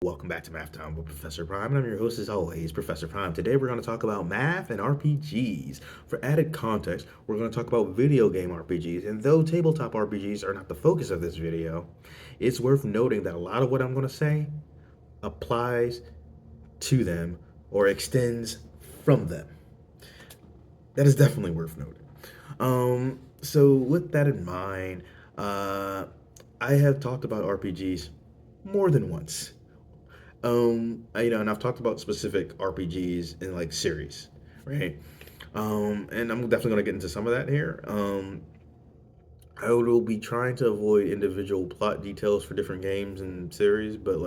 Welcome back to Math Time with Professor Prime, and I'm your host as always, Professor Prime. Today we're going to talk about math and RPGs. For added context, we're going to talk about video game RPGs, and though tabletop RPGs are not the focus of this video, it's worth noting that a lot of what I'm going to say applies to them or extends from them. That is definitely worth noting. So with that in mind, I have talked about RPGs more than once. And I've talked about specific RPGs in like series, right? And I'm definitely gonna get into some of that here. I will be trying to avoid individual plot details for different games and series, but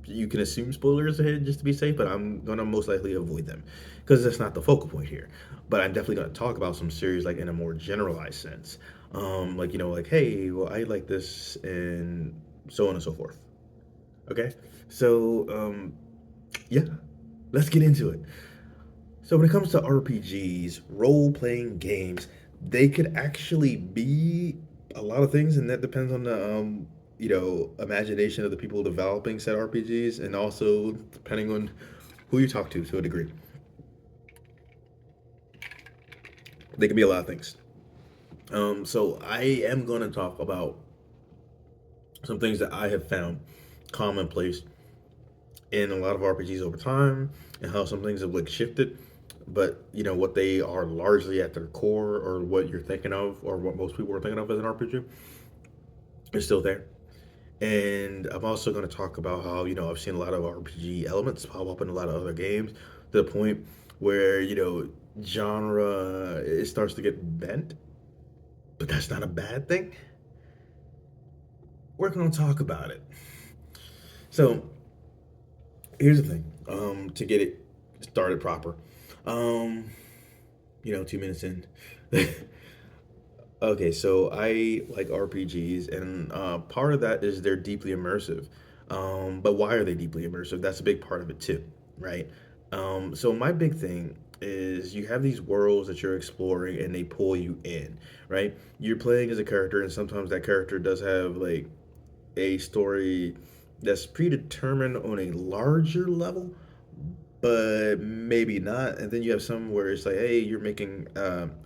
you can assume spoilers ahead just to be safe, but I'm gonna most likely avoid them because that's not the focal point here. But I'm definitely gonna talk about some series like in a more generalized sense. Like hey, well, I like this and so on and so forth. Okay, so yeah, let's get into it. So when it comes to RPGs, role-playing games, they could actually be a lot of things, and that depends on the imagination of the people developing said RPGs, and also depending on who you talk to a degree. They can be a lot of things. So I am going to talk about some things that I have found commonplace in a lot of RPGs over time, and how some things have like shifted, but what they are largely at their core, or what you're thinking of, or what most people are thinking of as an RPG, is still there. And I'm also going to talk about how I've seen a lot of RPG elements pop up in a lot of other games to the point where genre it starts to get bent, but that's not a bad thing. We're going to talk about it. So here's the thing. To get it started proper. Um, 2 minutes in. Okay, so I like RPGs, and part of that is they're deeply immersive. But why are they deeply immersive? That's a big part of it too, right? So my big thing is you have these worlds that you're exploring, and they pull you in, right? You're playing as a character, and sometimes that character does have like a story that's predetermined on a larger level, but maybe not. And then you have some where it's like, hey, you're making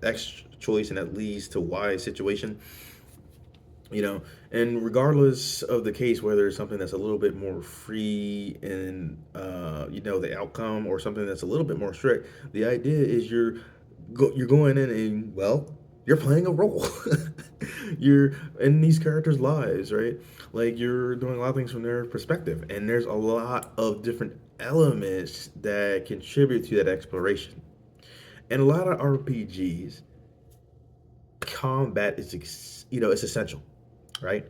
X choice and that leads to Y situation. And regardless of the case, whether it's something that's a little bit more free in the outcome, or something that's a little bit more strict, the idea is you're going in and, well, you're playing a role. You're in these characters' lives, right? Like, you're doing a lot of things from their perspective, and there's a lot of different elements that contribute to that exploration. And a lot of RPGs, combat is it's essential, right?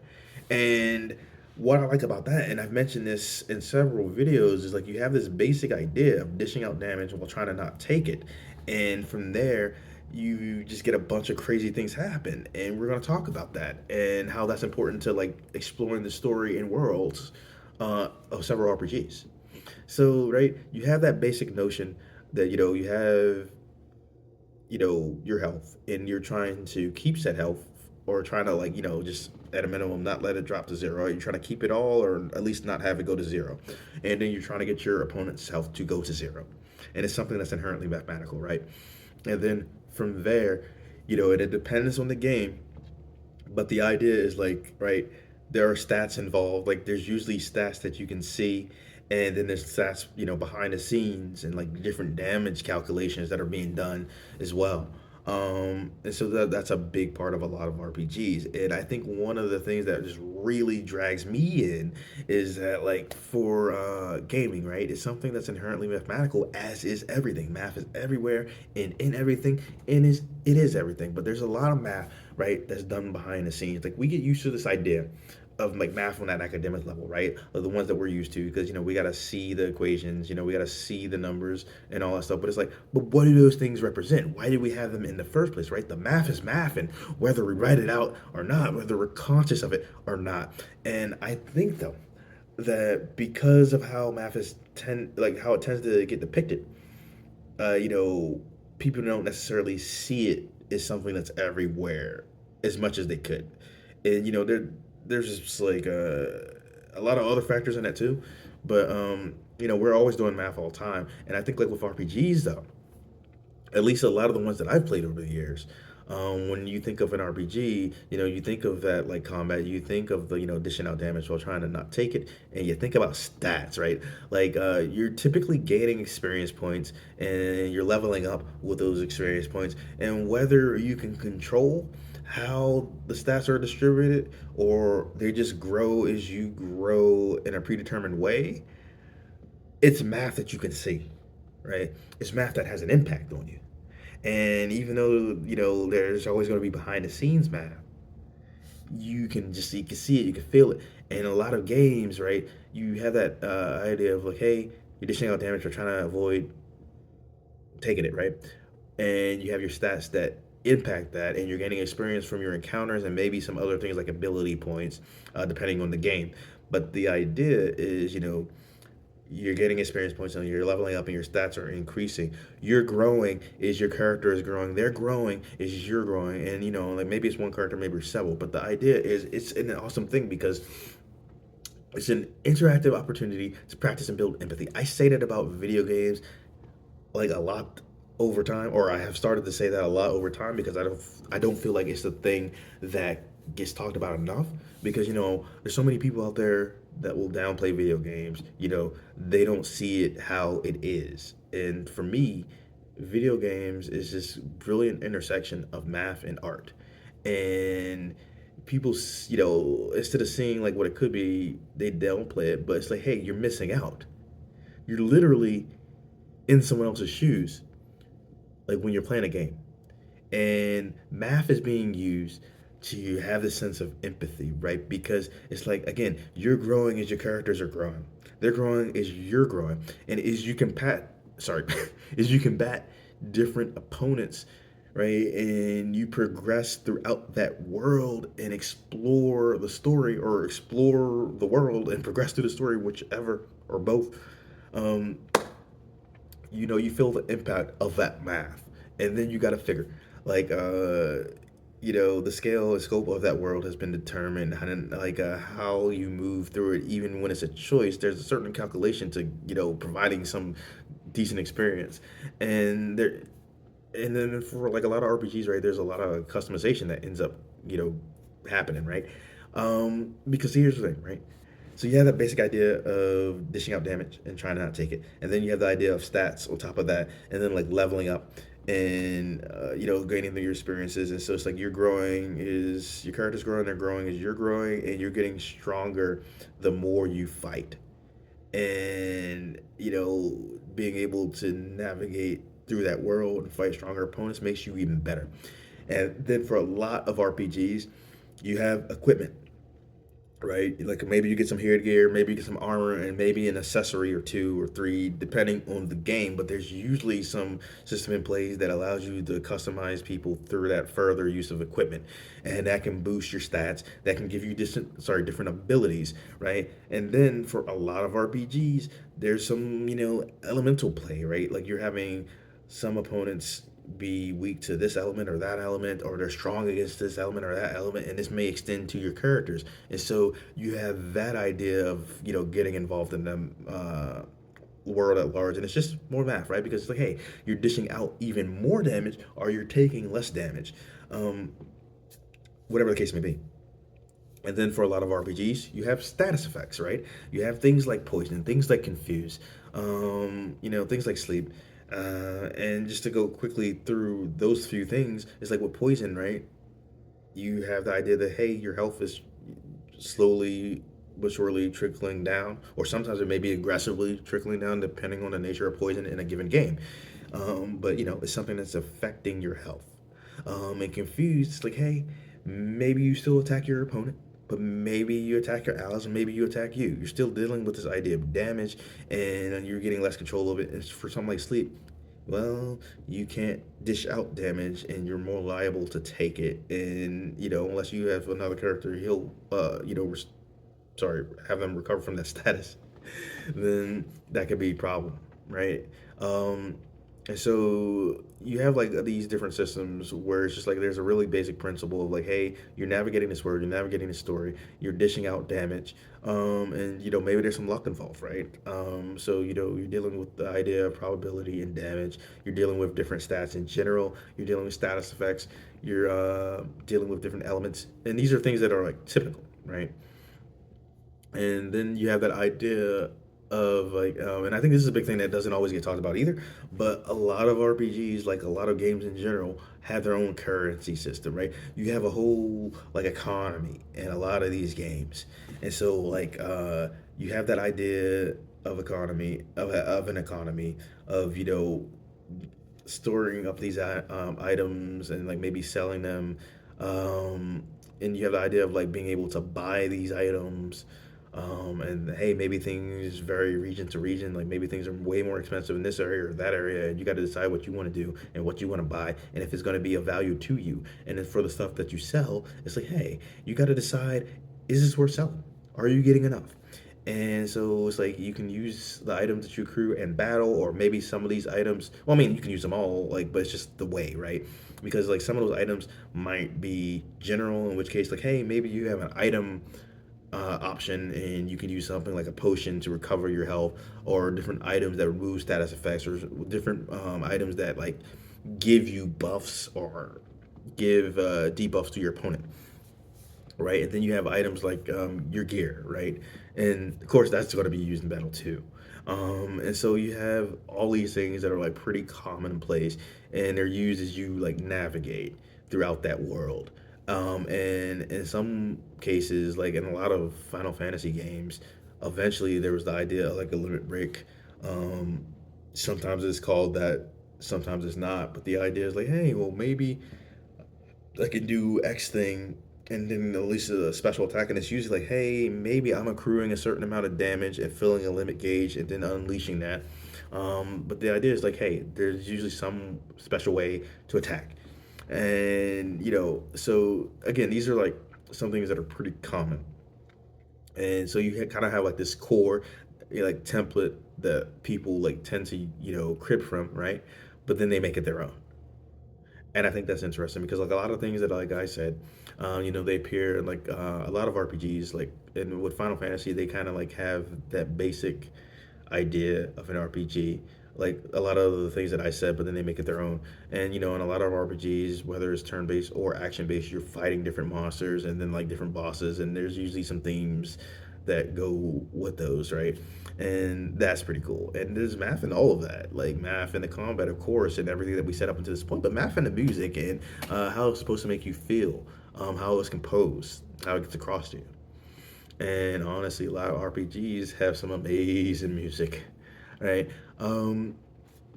And what I like about that, and I've mentioned this in several videos, is like you have this basic idea of dishing out damage while trying to not take it. And from there, you just get a bunch of crazy things happen. And we're going to talk about that and how that's important to like exploring the story and worlds of several RPGs. So, right, you have that basic notion that, you have your health, and you're trying to keep said health, or trying to like just at a minimum not let it drop to zero. You're trying to keep it all, or at least not have it go to zero, and then you're trying to get your opponent's health to go to zero, and it's something that's inherently mathematical, right? And then from there, it depends on the game, but the idea is like, right, there are stats involved. Like, there's usually stats that you can see, and then there's stats behind the scenes, and like different damage calculations that are being done as well. And so that's a big part of a lot of RPGs. And I think one of the things that just really drags me in is that, like, for gaming, right, it's something that's inherently mathematical, as is everything. Math is everywhere and in everything, and it is everything. But there's a lot of math, right, that's done behind the scenes. Like, we get used to this idea of like math on that academic level, right? Of the ones that we're used to, because we gotta see the equations, we gotta see the numbers and all that stuff. But it's like, but what do those things represent? Why did we have them in the first place, right? The math is math, and whether we write it out or not, whether we're conscious of it or not. And I think though that because of how math is like how it tends to get depicted, uh, you know, people don't necessarily see it as something that's everywhere as much as they could. And there's just like a lot of other factors in that too. But we're always doing math all the time, and I think like with RPGs though, at least a lot of the ones that I've played over the years. When you think of an RPG, you think of that like combat, you think of the, dishing out damage while trying to not take it, and you think about stats, right? Like you're typically gaining experience points and you're leveling up with those experience points, and whether you can control how the stats are distributed or they just grow as you grow in a predetermined way, it's math that you can see, right? It's math that has an impact on you. And even though, there's always going to be behind the scenes math, you can see it, you can feel it. And a lot of games, right, you have that idea of like, hey, you're dishing out damage, you're trying to avoid taking it, right? And you have your stats that impact that, and you're gaining experience from your encounters and maybe some other things like ability points, depending on the game. But the idea is, you're getting experience points and you're leveling up and your stats are increasing. You're growing is your character is growing. They're growing is you're growing. And like maybe it's one character, maybe it's several. But the idea is it's an awesome thing because it's an interactive opportunity to practice and build empathy. I say that about video games like a lot over time, or I have started to say that a lot over time because I don't feel like it's the thing that gets talked about enough because there's so many people out there that will downplay video games. They don't see it how it is, and for me, video games is this brilliant intersection of math and art, and people instead of seeing like what it could be, they downplay it, but it's like, hey, you're missing out. You're literally in someone else's shoes, like when you're playing a game. And math is being used to have this sense of empathy, right? Because it's like, again, you're growing as your characters are growing. They're growing as you're growing. And as you sorry, as you combat different opponents, right? And you progress throughout that world and explore the story or explore the world and progress through the story, whichever or both. Um, you feel the impact of that math, and then you got to figure like the scale and scope of that world has been determined, and like how you move through it, even when it's a choice, there's a certain calculation to providing some decent experience. And there and then for like a lot of RPGs, right, there's a lot of customization that ends up, you know, happening, right? Because here's the thing, right? So you have that basic idea of dishing out damage and trying to not take it, and then you have the idea of stats on top of that, and then like leveling up and gaining your experiences. And so it's like you're growing is your character's growing, they're growing as you're growing, and you're getting stronger the more you fight, and being able to navigate through that world and fight stronger opponents makes you even better. And then for a lot of RPGs, you have equipment, right? Like maybe you get some gear, maybe you get some armor, and maybe an accessory or two or three, depending on the game. But there's usually some system in place that allows you to customize people through that further use of equipment, and that can boost your stats. That can give you different abilities, right? And then for a lot of RPGs, there's some elemental play, right? Like you're having some opponents be weak to this element or that element, or they're strong against this element or that element, and this may extend to your characters. And so you have that idea of getting involved in them world at large, and it's just more math, right? Because it's like, hey, you're dishing out even more damage or you're taking less damage, um, whatever the case may be. And then for a lot of RPGs, you have status effects, right? You have things like poison, things like confuse, things like sleep. And just to go quickly through those few things, it's like with poison, right? You have the idea that, hey, your health is slowly but surely trickling down, or sometimes it may be aggressively trickling down, depending on the nature of poison in a given game. But it's something that's affecting your health. And confused, it's like, hey, maybe you still attack your opponent, but maybe you attack your allies, and maybe you attack you. You're still dealing with this idea of damage, and you're getting less control of it. And for something like sleep, well, you can't dish out damage, and you're more liable to take it. And unless you have another character, he'll, have them recover from that status, then that could be a problem, right? Um, And so you have like these different systems where it's just like there's a really basic principle of like, hey, you're navigating this world, you're navigating this story, you're dishing out damage, and maybe there's some luck involved, right? So you're dealing with the idea of probability and damage. You're dealing with different stats in general. You're dealing with status effects. You're dealing with different elements, and these are things that are like typical, right? And then you have that idea of like and I think this is a big thing that doesn't always get talked about either, but a lot of RPGs, like a lot of games in general, have their own currency system, right? You have a whole like economy in a lot of these games. And so like you have that idea of an economy of storing up these items and like maybe selling them, um, and you have the idea of like being able to buy these items, and hey, maybe things vary region to region. Like maybe things are way more expensive in this area or that area, and you got to decide what you want to do and what you want to buy, and if it's going to be of value to you. And then for the stuff that you sell, it's like, hey, you got to decide, is this worth selling? Are you getting enough? And so it's like you can use the items that you accrue and battle, or maybe some of these items. Well, I mean, you can use them all, like, but it's just the way, right? Because like some of those items might be general, in which case, like, hey, maybe you have an item option and you can use something like a potion to recover your health, or different items that remove status effects, or different items that like give you buffs or give debuffs to your opponent, right? And then you have items like your gear, right? And of course, that's going to be used in battle too. And so you have all these things that are like pretty commonplace, and they're used as you like navigate throughout that world. And in some cases, like in a lot of Final Fantasy games, eventually there was the idea of like a limit break. Um, Sometimes it's called that, sometimes it's not. But the idea is like, hey, well, maybe I can do X thing and then release a special attack, and it's usually like, hey, maybe I'm accruing a certain amount of damage and filling a limit gauge and then unleashing that. But the idea is like, hey, there's usually some special way to attack. And so again, these are like some things that are pretty common. And so you kind of have like this core, like template that people like tend to crib from, right? But then they make it their own. And I think that's interesting because like a lot of things that like I said, they appear in like a lot of RPGs, like and with Final Fantasy, they kind of like have that basic idea of an RPG, like a lot of the things that I said, but then they make it their own. And in a lot of RPGs, whether it's turn based or action based, you're fighting different monsters and then like different bosses, and there's usually some themes that go with those, right? And that's pretty cool. And there's math in all of that, like math in the combat, of course, and everything that we set up until this point, but math in the music and how it's supposed to make you feel, how it's composed, how it gets across to you. And honestly, a lot of RPGs have some amazing music, right? Um,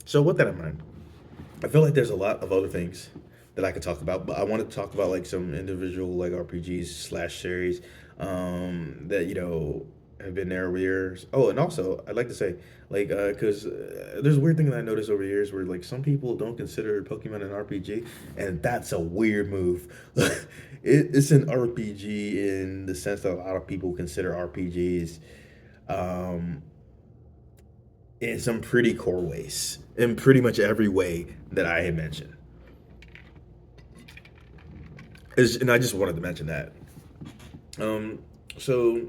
so with that in mind, I feel like there's a lot of other things that I could talk about, but I want to talk about like some individual like RPGs slash series that have been there over years. Oh, and also I'd like to say like because there's a weird thing that I noticed over years where like some people don't consider Pokemon an RPG, and that's a weird move. It's an RPG in the sense that a lot of people consider RPGs. Um, in some pretty core ways, in pretty much every way that I had mentioned. And I just wanted to mention that. Um, so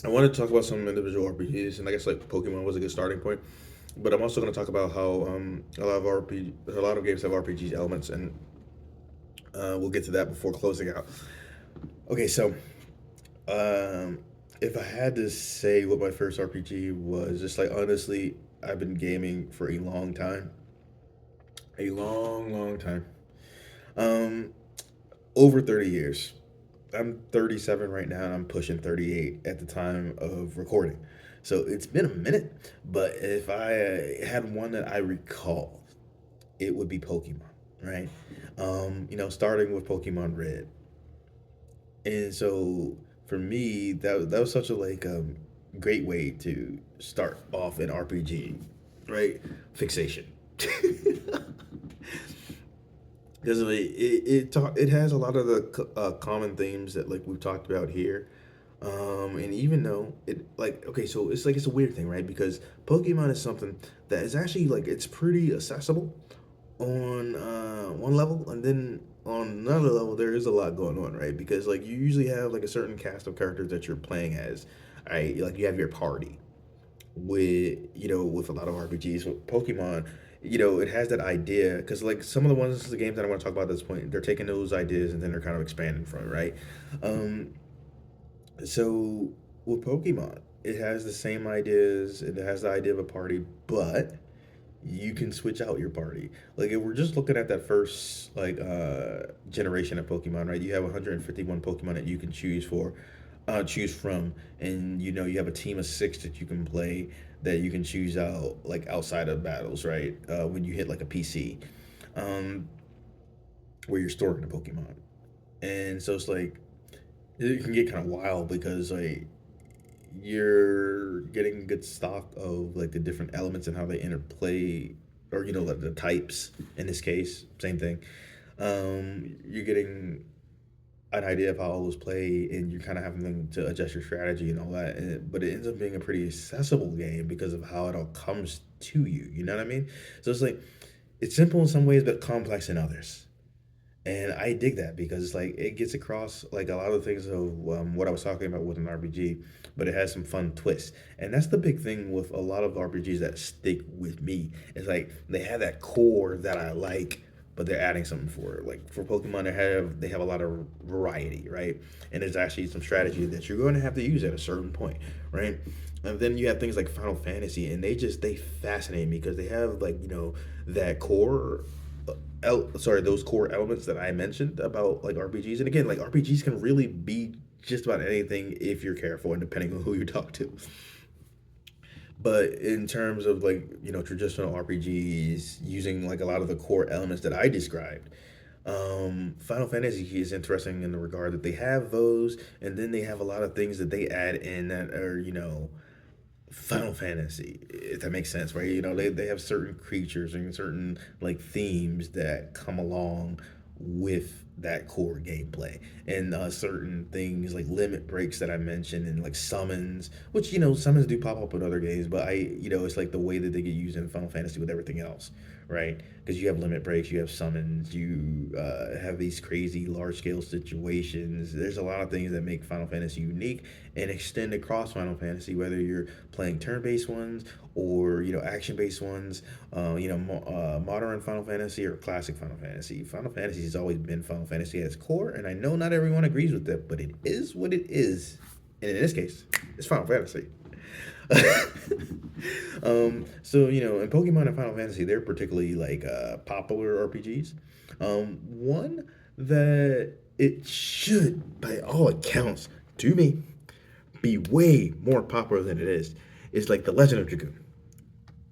I wanted to talk about some individual RPGs, and I guess like Pokemon was a good starting point. But I'm also going to talk about how a lot of games have RPG elements, and we'll get to that before closing out. Okay, so um, if I had to say what my first RPG was, just like honestly, I've been gaming for a long time, a long, long time. Um, Over 30 years. I'm 37 right now, and I'm pushing 38 at the time of recording. So it's been a minute, but if I had one that I recall, it would be Pokemon, right? Starting with Pokemon Red. And so for me, that was such a like great way to start off an RPG, right? Fixation. Because it has a lot of the common themes that like we've talked about here, And even though it like okay, so it's like it's a weird thing, right? Because Pokemon is something that is actually like it's pretty accessible on one level, and then on another level there is a lot going on, right? Because like you usually have like a certain cast of characters that you're playing as, right? Like you have your party with with a lot of RPGs with Pokemon. It has that idea because like some of the games that I want to talk about at this point, they're taking those ideas and then they're kind of expanding from it, right? Um, so with Pokemon, it has the same ideas. It has the idea of a party, but you can switch out your party. Like if we're just looking at that first generation of Pokemon, right? You have 151 Pokemon that you can choose from, and you have a team of six that you can play that you can choose out like outside of battles, right? When you hit like a PC, um, where you're storing the Pokemon, and so it's like it can get kind of wild because like you're getting good stock of like the different elements and how they interplay, or like the types in this case, same thing. You're getting an idea of how all those play, and you're kind of having to adjust your strategy and all that. But it ends up being a pretty accessible game because of how it all comes to you. You know what I mean? So it's like it's simple in some ways, but complex in others. And I dig that because it's like it gets across like a lot of things of what I was talking about with an RPG, but it has some fun twists. And that's the big thing with a lot of RPGs that stick with me. It's like they have that core that I like, but they're adding something for it. Like for Pokemon, they have a lot of variety, right? And there's actually some strategy that you're going to have to use at a certain point, right? And then you have things like Final Fantasy, and they fascinate me because they have like that core those core elements that I mentioned about like RPGs. And again, like RPGs can really be just about anything if you're careful and depending on who you talk to. But in terms of like, traditional RPGs using like a lot of the core elements that I described, Final Fantasy is interesting in the regard that they have those, and then they have a lot of things that they add in that are, Final Fantasy, if that makes sense, right? They have certain creatures and certain like themes that come along with that core gameplay, and certain things like limit breaks that I mentioned, and like summons, which summons do pop up in other games, but it's like the way that they get used in Final Fantasy with everything else, right? Because you have limit breaks, you have summons, you have these crazy large scale situations. There's a lot of things that make Final Fantasy unique and extend across Final Fantasy, whether you're playing turn-based ones or action-based ones, modern Final Fantasy or classic Final Fantasy. Final Fantasy has always been Final Fantasy at its core, and I know not everyone agrees with that, but it is what it is. And in this case, it's Final Fantasy. So in Pokemon and Final Fantasy, they're particularly like popular RPGs. One that it should, by all accounts, to me, be way more popular than it is like The Legend of Dragoon.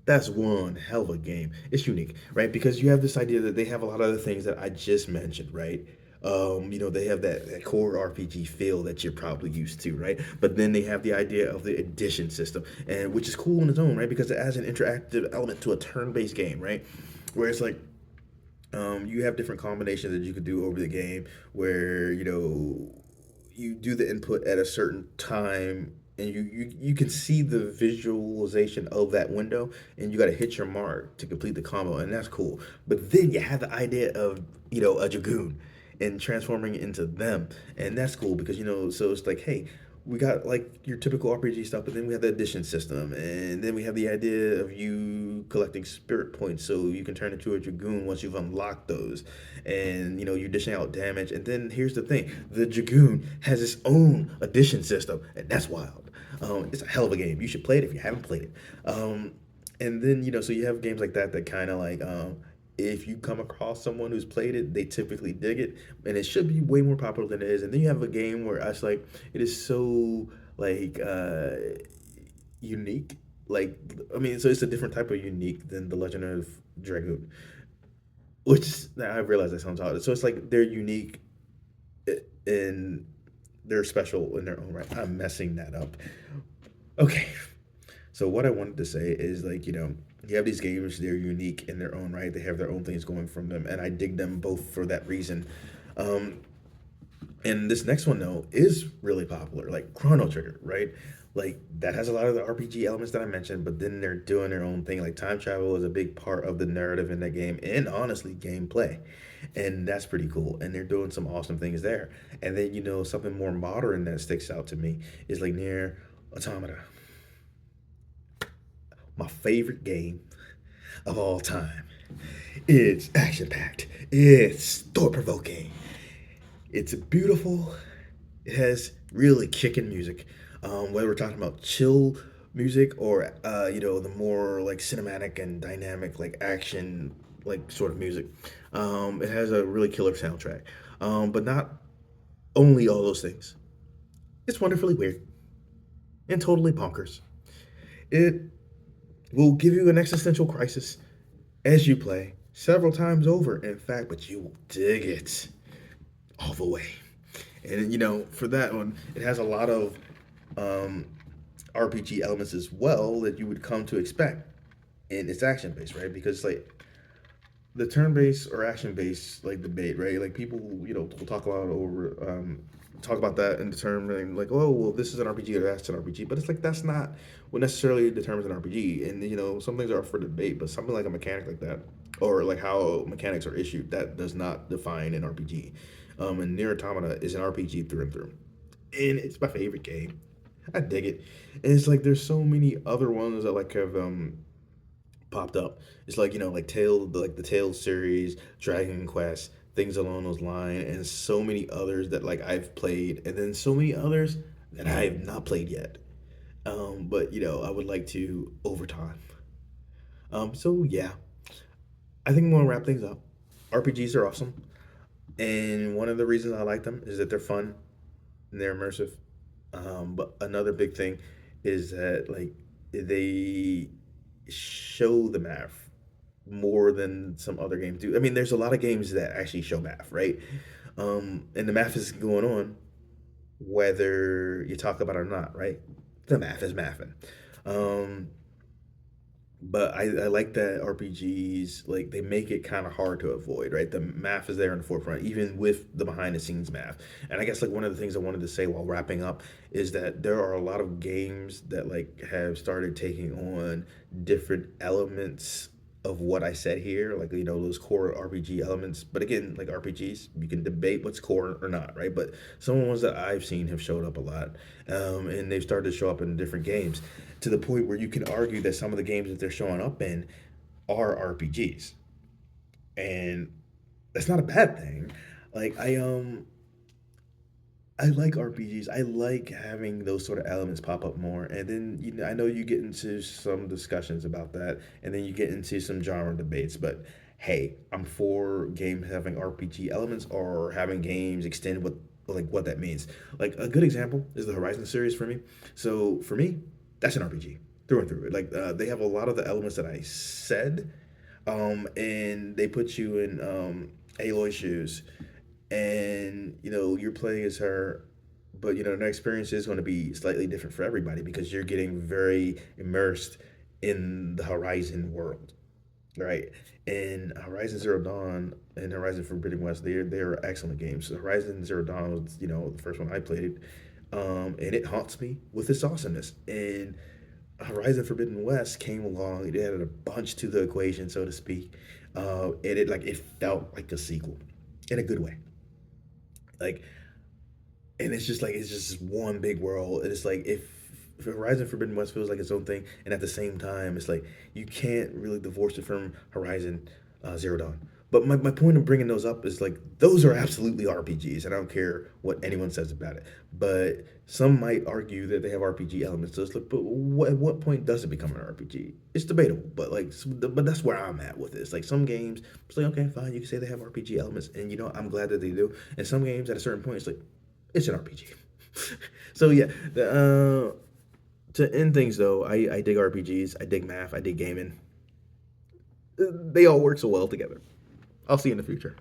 That's one hell of a game. It's unique, right? Because you have this idea that they have a lot of the things that I just mentioned, right? They have that core RPG feel that you're probably used to, right? But then they have the idea of the addition system, and which is cool in its own, right? Because it adds an interactive element to a turn-based game, right? Where it's like you have different combinations that you could do over the game where you do the input at a certain time, and you can see the visualization of that window, and you got to hit your mark to complete the combo, and that's cool. But then you have the idea of a dragoon and transforming it into them, and that's cool because so it's like, hey, we got like your typical RPG stuff, but then we have the addition system, and then we have the idea of you collecting spirit points so you can turn into a dragoon once you've unlocked those, and you're dishing out damage. And then here's the thing: the dragoon has its own addition system, and that's wild. It's a hell of a game. You should play it if you haven't played it. And then so you have games like that that kind of like if you come across someone who's played it, they typically dig it, and it should be way more popular than it is. And then you have a game where it's like it is so like unique. Like I mean, so it's a different type of unique than the Legend of Dragoon, which I realize that sounds odd. So it's like they're unique and they're special in their own right. I'm messing that up. Okay, so what I wanted to say is like, you have these games, they're unique in their own right. They have their own things going from them, and I dig them both for that reason. Um, And this next one though is really popular, like Chrono Trigger, right? Like that has a lot of the RPG elements that I mentioned, but then they're doing their own thing. Like time travel is a big part of the narrative in that game, and honestly, gameplay, and that's pretty cool. And they're doing some awesome things there. And then something more modern that sticks out to me is like near Automata, my favorite game of all time. It's action packed. It's thought provoking. It's beautiful. It has really kicking music. Whether we're talking about chill music or the more like cinematic and dynamic like action like sort of music. It has a really killer soundtrack. But not only all those things. It's wonderfully weird and totally bonkers. It will give you an existential crisis as you play several times over, in fact, but you will dig it all the way. And for that one, it has a lot of um, RPG elements as well that you would come to expect. And it's action based, right? Because like the turn based or action based like debate, right? Like people, will talk about talk about that and determine like, oh, well, this is an RPG or that's an RPG, but it's like that's not what necessarily determines an RPG. And some things are up for debate, but something like a mechanic like that, or like how mechanics are issued, that does not define an RPG. And Nier Automata is an RPG through and through, and it's my favorite game. I dig it. And it's like there's so many other ones that like have popped up. It's like like like the Tales series, Dragon Quest, things along those lines, and so many others that like I've played, and then so many others that I have not played yet. But I would like to over time. So yeah, I think I'm gonna wrap things up. RPGs are awesome, and one of the reasons I like them is that they're fun and they're immersive. But another big thing is that like they show the math more than some other games do. I mean, there's a lot of games that actually show math, right? And the math is going on whether you talk about it or not, right? The math is mathing. Um, but I like that RPGs like they make it kind of hard to avoid, right? The math is there in the forefront, even with the behind the scenes math. And I guess like one of the things I wanted to say while wrapping up is that there are a lot of games that like have started taking on different elements of what I said here, like those core RPG elements. But again, like RPGs, you can debate what's core or not, right? But some of the ones that I've seen have showed up a lot, and they've started to show up in different games to the point where you can argue that some of the games that they're showing up in are RPGs, and that's not a bad thing. Like I like RPGs. I like having those sort of elements pop up more. And then I know you get into some discussions about that, and then you get into some genre debates. But hey, I'm for games having RPG elements or having games extend what that means. Like a good example is the Horizon series for me. So for me, that's an RPG through and through. Like they have a lot of the elements that I said, and they put you in Aloy's shoes, and you're playing as her, but the experience is going to be slightly different for everybody because you're getting very immersed in the Horizon world, right? And Horizon Zero Dawn and Horizon Forbidden West, they're excellent games. So Horizon Zero Dawn was the first one I played, and it haunts me with its awesomeness. And Horizon Forbidden West came along, it added a bunch to the equation, so to speak. It felt like a sequel in a good way. Like, and it's just one big world. And it's like if Horizon Forbidden West feels like its own thing, and at the same time, it's like you can't really divorce it from Horizon Zero Dawn. But my point of bringing those up is like those are absolutely RPGs, and I don't care what anyone says about it. But some might argue that they have RPG elements. So it's like, but at what point does it become an RPG? It's debatable, but but that's where I'm at with this. Like some games, it's like okay, fine, you can say they have RPG elements, and I'm glad that they do. And some games, at a certain point, it's like it's an RPG. So yeah, to end things though, I dig RPGs, I dig math, I dig gaming. They all work so well together. I'll see you in the future.